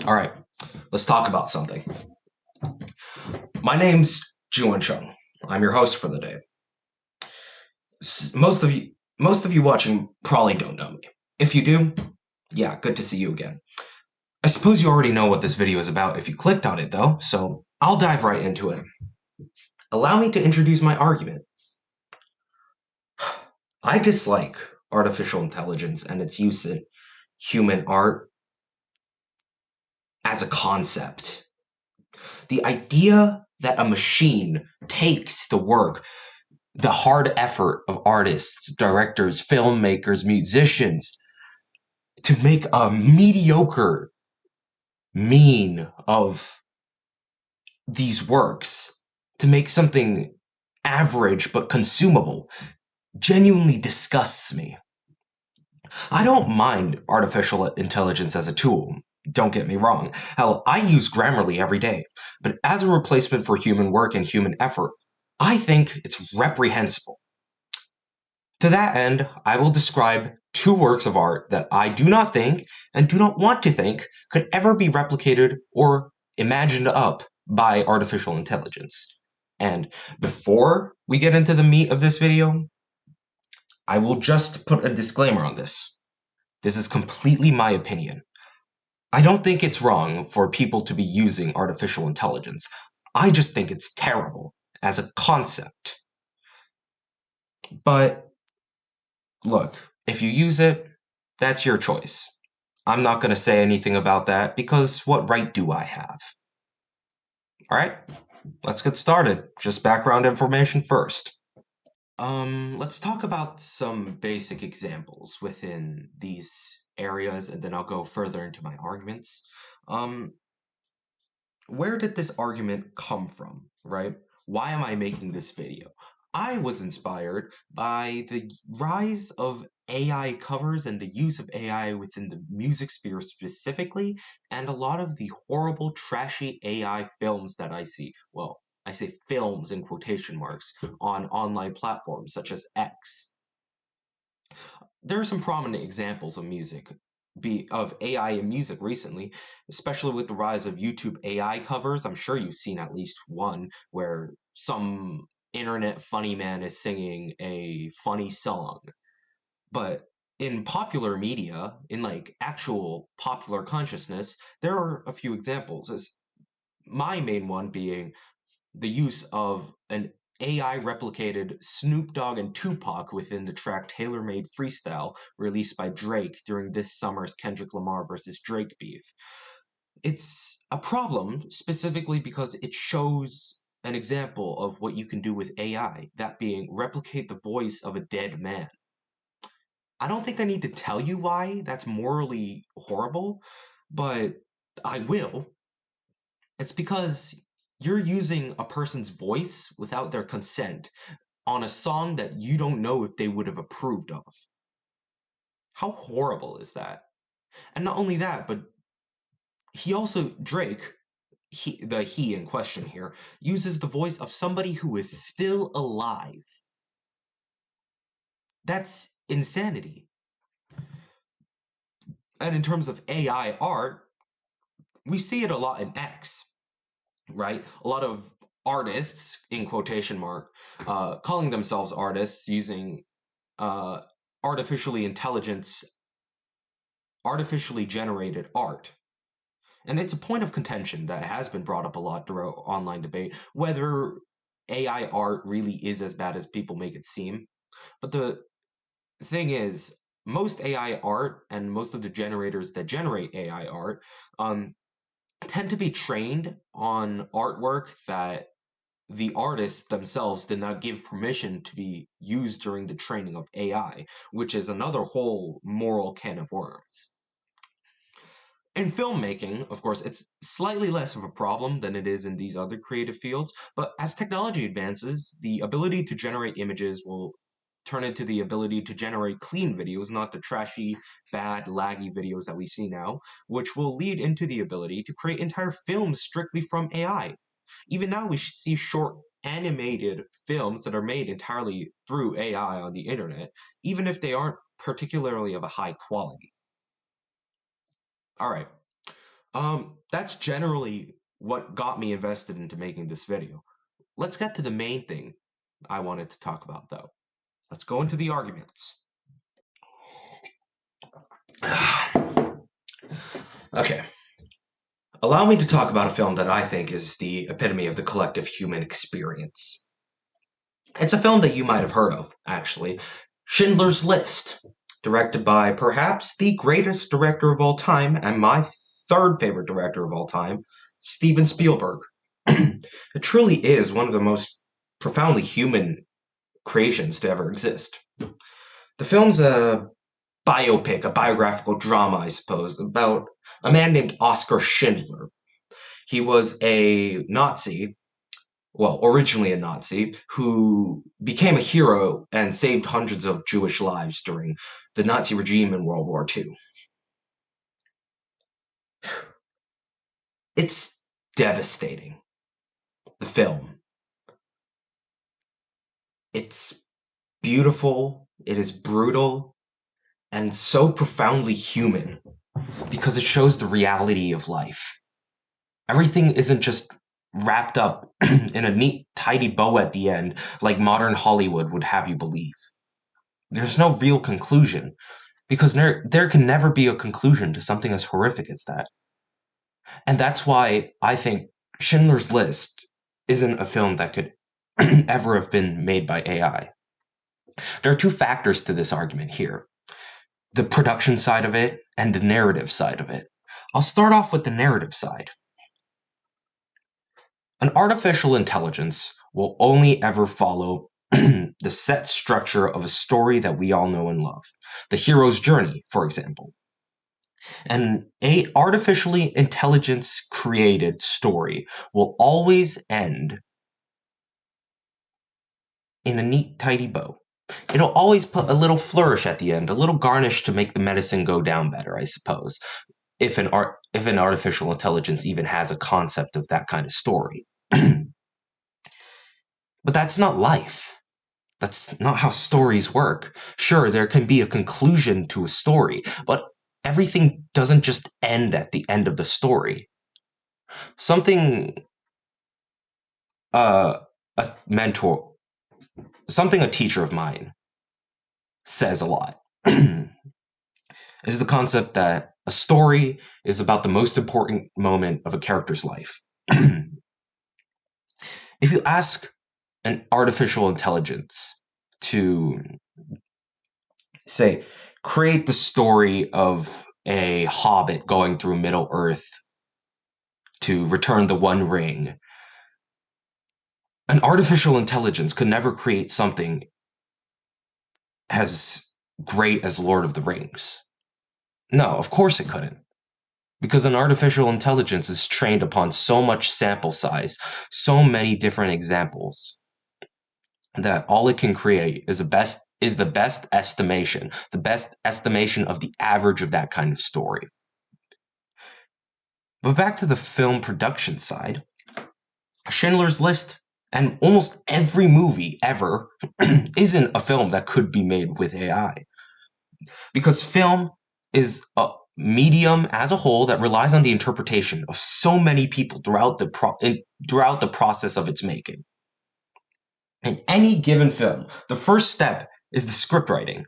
All right, let's talk about something. My name's Juwon Chung. I'm your host for the day. Most of you watching probably don't know me. If you do, yeah, good to see you again. I suppose you already know what this video is about if you clicked on it though, so I'll dive right into it. Allow me to introduce my argument. I dislike artificial intelligence and its use in human art as a concept. The idea that a machine takes the work, the hard effort of artists, directors, filmmakers, musicians to make a mediocre mean of these works, to make something average but consumable, genuinely disgusts me. I don't mind artificial intelligence as a tool. Don't get me wrong. Hell, I use Grammarly every day. But as a replacement for human work and human effort, I think it's reprehensible. To that end, I will describe two works of art that I do not think, and do not want to think, could ever be replicated or imagined up by artificial intelligence. And before we get into the meat of this video, I will just put a disclaimer on this. This is completely my opinion. I don't think it's wrong for people to be using artificial intelligence. I just think it's terrible as a concept. But look, if you use it, that's your choice. I'm not going to say anything about that because what right do I have? Alright, let's get started. Just background information first. Let's talk about some basic examples within these areas and then I'll go further into my arguments. Where did this argument come from, right? Why am I making this video? I was inspired by the rise of AI covers and the use of AI within the music sphere specifically, and a lot of the horrible, trashy AI films that I see. Well, I say films in quotation marks on online platforms such as X. There are some prominent examples of of AI in music recently, especially with the rise of YouTube AI covers. I'm sure you've seen at least one where some internet funny man is singing a funny song. But in popular media, in like actual popular consciousness, there are a few examples. As my main one being the use of an AI replicated Snoop Dogg and Tupac within the track Tailor Made Freestyle released by Drake during this summer's Kendrick Lamar versus Drake beef. It's a problem specifically because it shows an example of what you can do with AI, that being replicate the voice of a dead man. I don't think I need to tell you why that's morally horrible, but I will. It's because you're using a person's voice without their consent on a song that you don't know if they would have approved of. How horrible is that? And not only that, but Drake, he in question here, uses the voice of somebody who is still alive. That's insanity. And in terms of AI art, we see it a lot in X, right? A lot of artists, in quotation mark, calling themselves artists using artificially generated art. And it's a point of contention that has been brought up a lot throughout online debate, whether AI art really is as bad as people make it seem. But the thing is, most AI art and most of the generators that generate AI art tend to be trained on artwork that the artists themselves did not give permission to be used during the training of AI, which is another whole moral can of worms. In filmmaking, of course, it's slightly less of a problem than it is in these other creative fields, but as technology advances, the ability to generate images will turn into the ability to generate clean videos, not the trashy, bad, laggy videos that we see now, which will lead into the ability to create entire films strictly from AI. Even now, we see short animated films that are made entirely through AI on the internet, even if they aren't particularly of a high quality. All right. That's generally what got me invested into making this video. Let's get to the main thing I wanted to talk about, though. Let's go into the arguments. Okay. Allow me to talk about a film that I think is the epitome of the collective human experience. It's a film that you might have heard of, actually. Schindler's List, directed by perhaps the greatest director of all time and my third favorite director of all time, Steven Spielberg. It truly is one of the most profoundly human creations to ever exist. The film's a biopic, a biographical drama, I suppose, about a man named Oskar Schindler. He was a Nazi, well, originally a Nazi, who became a hero and saved hundreds of Jewish lives during the Nazi regime in World War II. It's devastating. The film. It's beautiful, it is brutal, and so profoundly human because it shows the reality of life. Everything isn't just wrapped up in a neat, tidy bow at the end like modern Hollywood would have you believe. There's no real conclusion, because there can never be a conclusion to something as horrific as that. And that's why I think Schindler's List isn't a film that could ever have been made by AI. There are two factors to this argument here: the production side of it and the narrative side of it. I'll start off with the narrative side. An artificial intelligence will only ever follow the set structure of a story that we all know and love. The hero's journey, for example. An artificially intelligence created story will always end in a neat, tidy bow. It'll always put a little flourish at the end, a little garnish to make the medicine go down better, I suppose, if an artificial intelligence even has a concept of that kind of story. But that's not life. That's not how stories work. Sure, there can be a conclusion to a story, but everything doesn't just end at the end of the story. Something a mentor, something a teacher of mine says a lot is the concept that a story is about the most important moment of a character's life. If you ask an artificial intelligence to, say, create the story of a hobbit going through Middle Earth to return the One Ring, an artificial intelligence could never create something as great as Lord of the Rings. No, of course it couldn't. Because an artificial intelligence is trained upon so much sample size, so many different examples, that all it can create is the best estimation of the average of that kind of story. But back to the film production side, Schindler's List and almost every movie ever isn't a film that could be made with AI. Because film is a medium as a whole that relies on the interpretation of so many people throughout the process of its making. In any given film, the first step is the script writing.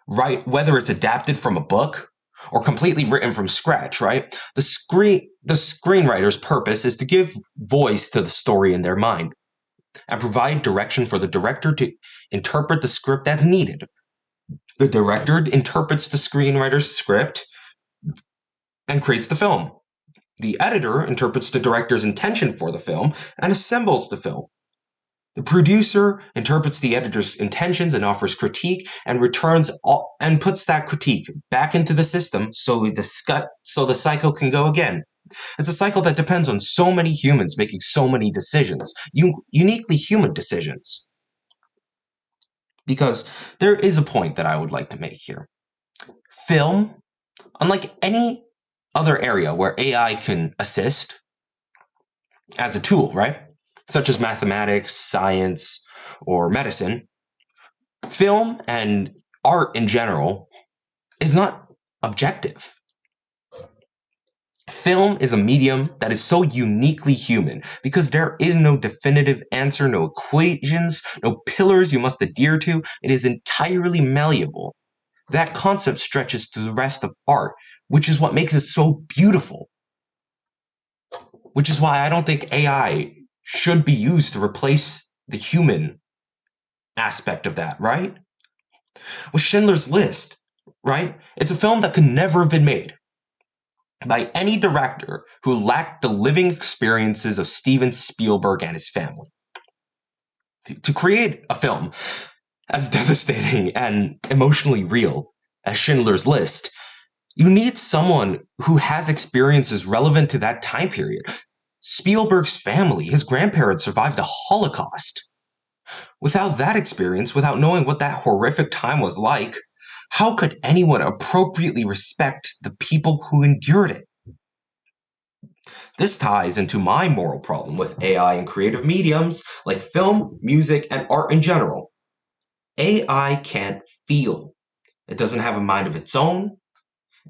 Right, whether it's adapted from a book or completely written from scratch, right? The screenwriter's purpose is to give voice to the story in their mind and provide direction for the director to interpret the script as needed. The director interprets the screenwriter's script and creates the film. The editor interprets the director's intention for the film and assembles the film. The producer interprets the editor's intentions and offers critique and and puts that critique back into the system so the cycle can go again. It's a cycle that depends on so many humans making so many decisions, uniquely human decisions. Because there is a point that I would like to make here. Film, unlike any other area where AI can assist as a tool, right? Such as mathematics, science, or medicine, film and art in general is not objective. Film is a medium that is so uniquely human because there is no definitive answer, no equations, no pillars you must adhere to. It is entirely malleable. That concept stretches to the rest of art, which is what makes it so beautiful. Which is why I don't think AI should be used to replace the human aspect of that, right? With Schindler's List, right? It's a film that could never have been made by any director who lacked the living experiences of Steven Spielberg and his family. To create a film as devastating and emotionally real as Schindler's List, you need someone who has experiences relevant to that time period. Spielberg's family, his grandparents survived the Holocaust. Without that experience, without knowing what that horrific time was like, how could anyone appropriately respect the people who endured it? This ties into my moral problem with AI and creative mediums like film, music, and art in general. AI can't feel. It doesn't have a mind of its own.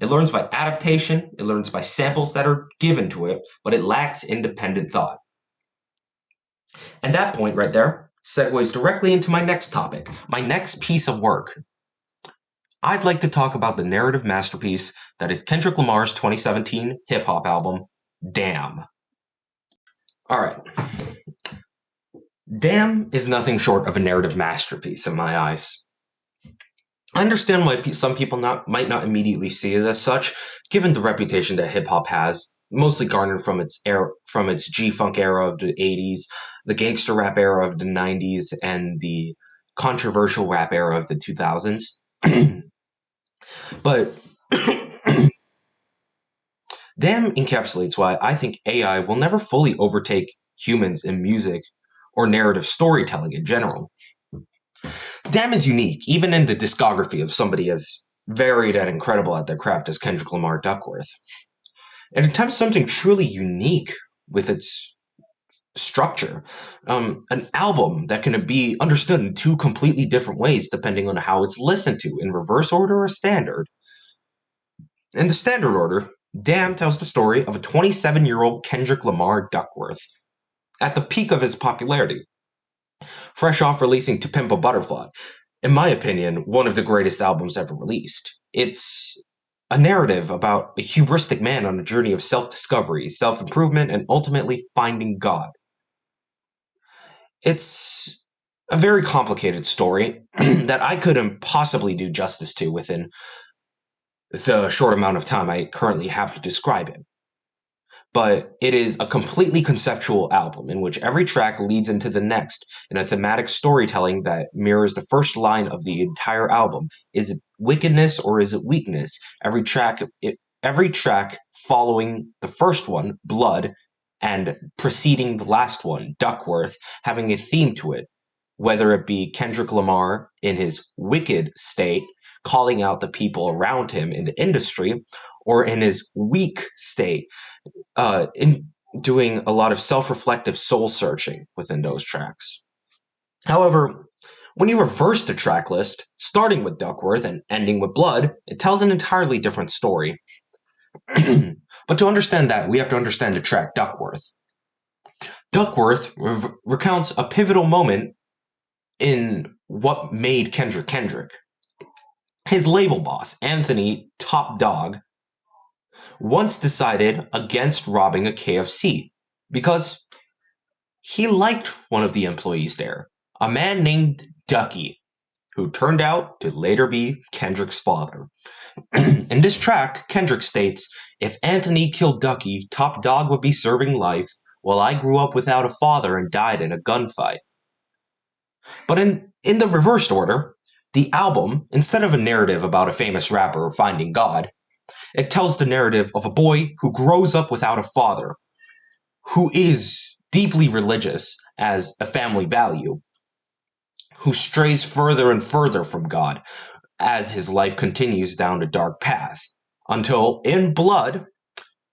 It learns by adaptation, it learns by samples that are given to it, but it lacks independent thought. And that point right there segues directly into my next topic, my next piece of work. I'd like to talk about the narrative masterpiece that is Kendrick Lamar's 2017 hip-hop album, Damn. Alright. Damn is nothing short of a narrative masterpiece in my eyes. I understand why some people might not immediately see it as such, given the reputation that hip-hop has, mostly garnered from its G-Funk era of the 80s, the gangster rap era of the 90s, and the controversial rap era of the 2000s. But Damn encapsulates why I think AI will never fully overtake humans in music or narrative storytelling in general. Damn is unique, even in the discography of somebody as varied and incredible at their craft as Kendrick Lamar Duckworth. It attempts something truly unique with its structure. An album that can be understood in two completely different ways depending on how it's listened to, in reverse order or standard. In the standard order, Damn tells the story of a 27-year-old Kendrick Lamar Duckworth at the peak of his popularity, fresh off releasing To Pimp a Butterfly, in my opinion, one of the greatest albums ever released. It's a narrative about a hubristic man on a journey of self-discovery, self-improvement, and ultimately finding God. It's a very complicated story that I couldn't possibly do justice to within the short amount of time I currently have to describe it. But it is a completely conceptual album in which every track leads into the next in a thematic storytelling that mirrors the first line of the entire album. Is it wickedness or is it weakness? Every track following the first one, Blood, and preceding the last one, Duckworth, having a theme to it, whether it be Kendrick Lamar in his wicked state, calling out the people around him in the industry, or in his weak state, in doing a lot of self-reflective soul searching within those tracks. However, when you reverse the track list, starting with Duckworth and ending with Blood, it tells an entirely different story. But to understand that, we have to understand the track Duckworth. Duckworth recounts a pivotal moment in what made Kendrick Kendrick. His label boss, Anthony Top Dog, once decided against robbing a KFC because he liked one of the employees there, a man named Ducky, who turned out to later be Kendrick's father. In this track, Kendrick states, "If Anthony killed Ducky, Top Dog would be serving life, while I grew up without a father and died in a gunfight." But in the reversed order, the album, instead of a narrative about a famous rapper finding God, it tells the narrative of a boy who grows up without a father, who is deeply religious as a family value, who strays further and further from God as his life continues down a dark path, until in Blood,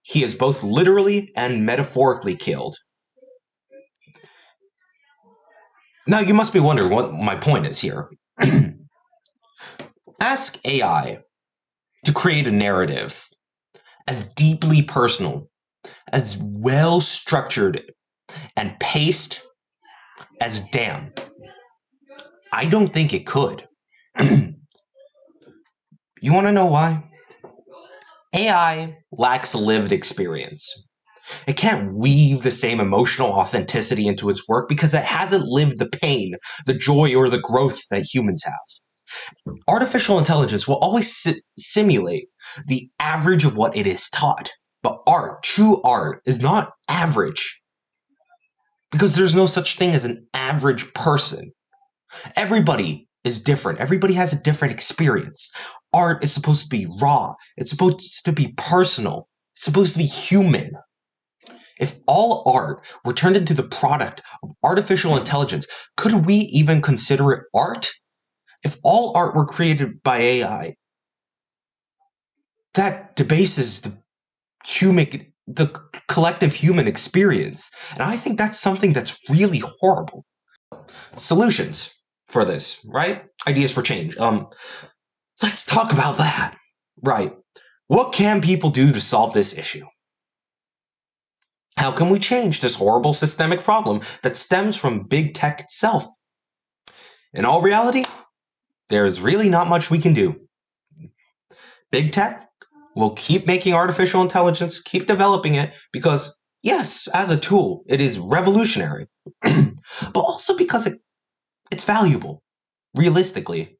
he is both literally and metaphorically killed. Now, you must be wondering what my point is here. Ask AI to create a narrative as deeply personal, as well structured and paced as damn. I don't think it could. You want to know why? AI lacks lived experience. It can't weave the same emotional authenticity into its work because it hasn't lived the pain, the joy, or the growth that humans have. Artificial intelligence will always simulate the average of what it is taught. But art, true art, is not average because there's no such thing as an average person. Everybody is different. Everybody has a different experience. Art is supposed to be raw. It's supposed to be personal. It's supposed to be human. If all art were turned into the product of artificial intelligence, could we even consider it art? If all art were created by AI, that debases the collective human experience. And I think that's something that's really horrible. Solutions for this, right? Ideas for change. Let's talk about that. Right. What can people do to solve this issue? How can we change this horrible systemic problem that stems from big tech itself? In all reality, there's really not much we can do. Big tech will keep making artificial intelligence, keep developing it, because, yes, as a tool, it is revolutionary, but also because it's valuable, realistically.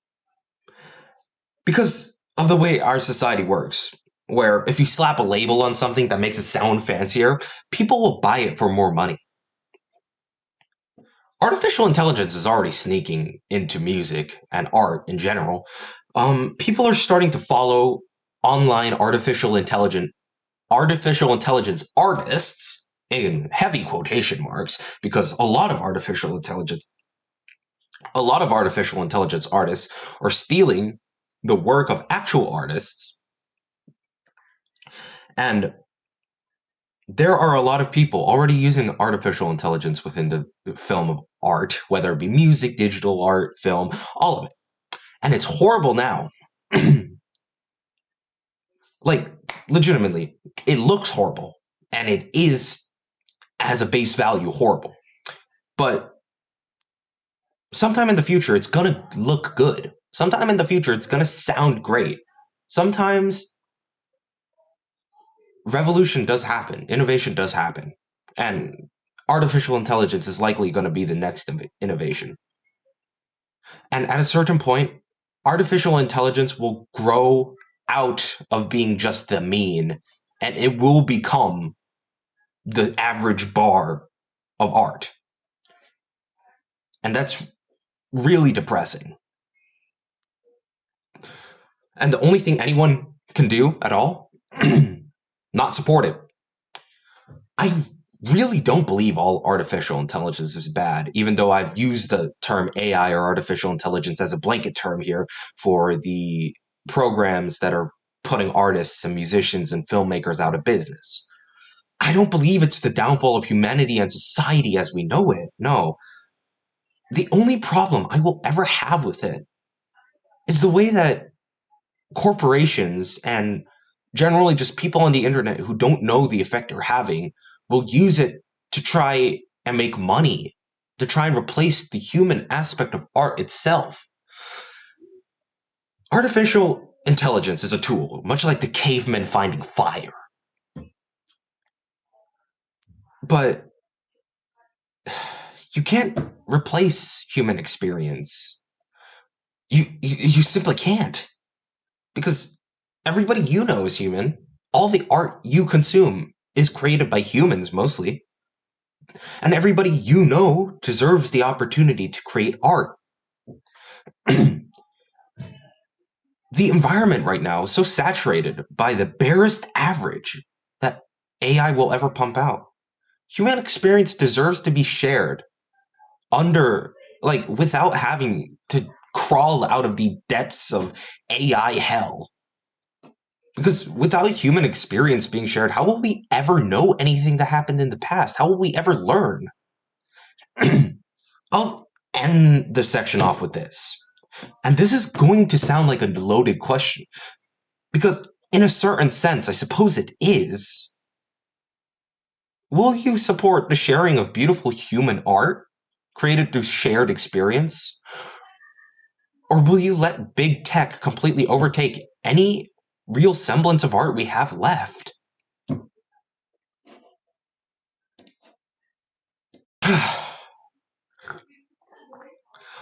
Because of the way our society works, where if you slap a label on something that makes it sound fancier, people will buy it for more money. Artificial intelligence is already sneaking into music and art in general. People are starting to follow online artificial intelligence artists in heavy quotation marks because a lot of artificial intelligence artists are stealing the work of actual artists, and there are a lot of people already using artificial intelligence within the film of art, whether it be music, digital art, film, all of it. And it's horrible now. Like, legitimately, it looks horrible. And it is, as a base value, horrible. But sometime in the future, it's gonna look good. Sometime in the future, it's gonna sound great. Sometimes revolution does happen, innovation does happen. And artificial intelligence is likely going to be the next innovation. And at a certain point, artificial intelligence will grow out of being just the mean, and it will become the average bar of art. And that's really depressing. And the only thing anyone can do at all, not support it. I really don't believe all artificial intelligence is bad, even though I've used the term AI or artificial intelligence as a blanket term here for the programs that are putting artists and musicians and filmmakers out of business. I don't believe it's the downfall of humanity and society as we know it. No. The only problem I will ever have with it is the way that corporations and generally just people on the internet who don't know the effect they're having will use it to try and make money, to try and replace the human aspect of art itself. Artificial intelligence is a tool, much like the cavemen finding fire. But you can't replace human experience. You simply can't. Because everybody you know is human. All the art you consume is created by humans mostly. And everybody you know deserves the opportunity to create art. The environment right now is so saturated by the barest average that AI will ever pump out. Human experience deserves to be shared without having to crawl out of the depths of AI hell. Because without human experience being shared, how will we ever know anything that happened in the past? How will we ever learn? I'll end the section off with this. And this is going to sound like a loaded question. Because In a certain sense, I suppose it is. Will you support the sharing of beautiful human art created through shared experience? Or will you let big tech completely overtake any real semblance of art we have left?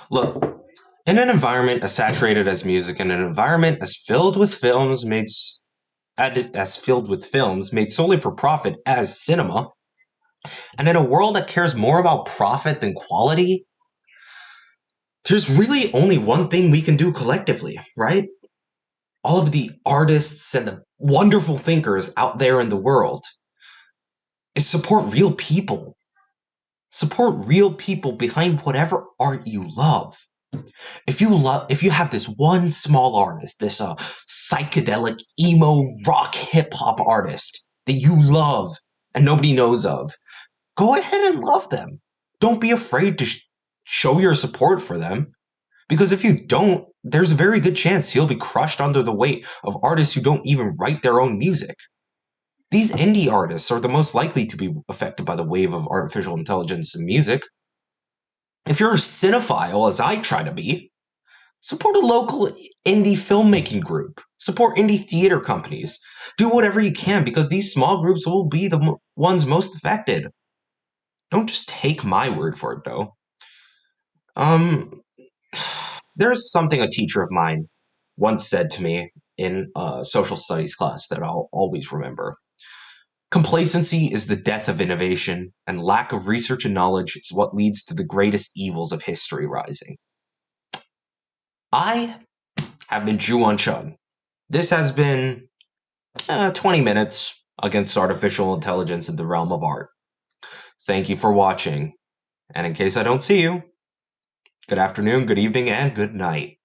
Look, in an environment as saturated as music, in an environment as filled with films made solely for profit as cinema, and in a world that cares more about profit than quality, there's really only one thing we can do collectively, right? All of the artists and the wonderful thinkers out there in the world is support real people. Support real people behind whatever art you love. If you have this one small artist, this psychedelic emo rock hip hop artist that you love and nobody knows of, go ahead and love them. Don't be afraid to show your support for them, because if you don't, there's a very good chance you'll be crushed under the weight of artists who don't even write their own music. These indie artists are the most likely to be affected by the wave of artificial intelligence in music. If you're a cinephile, as I try to be, support a local indie filmmaking group. Support indie theater companies. Do whatever you can, because these small groups will be the ones most affected. Don't just take my word for it, though. Um, there's something a teacher of mine once said to me in a social studies class that I'll always remember. Complacency is the death of innovation, and lack of research and knowledge is what leads to the greatest evils of history rising. I have been Juwon Chung. This has been 20 minutes against artificial intelligence in the realm of art. Thank you for watching, and in case I don't see you, good afternoon, good evening, and good night.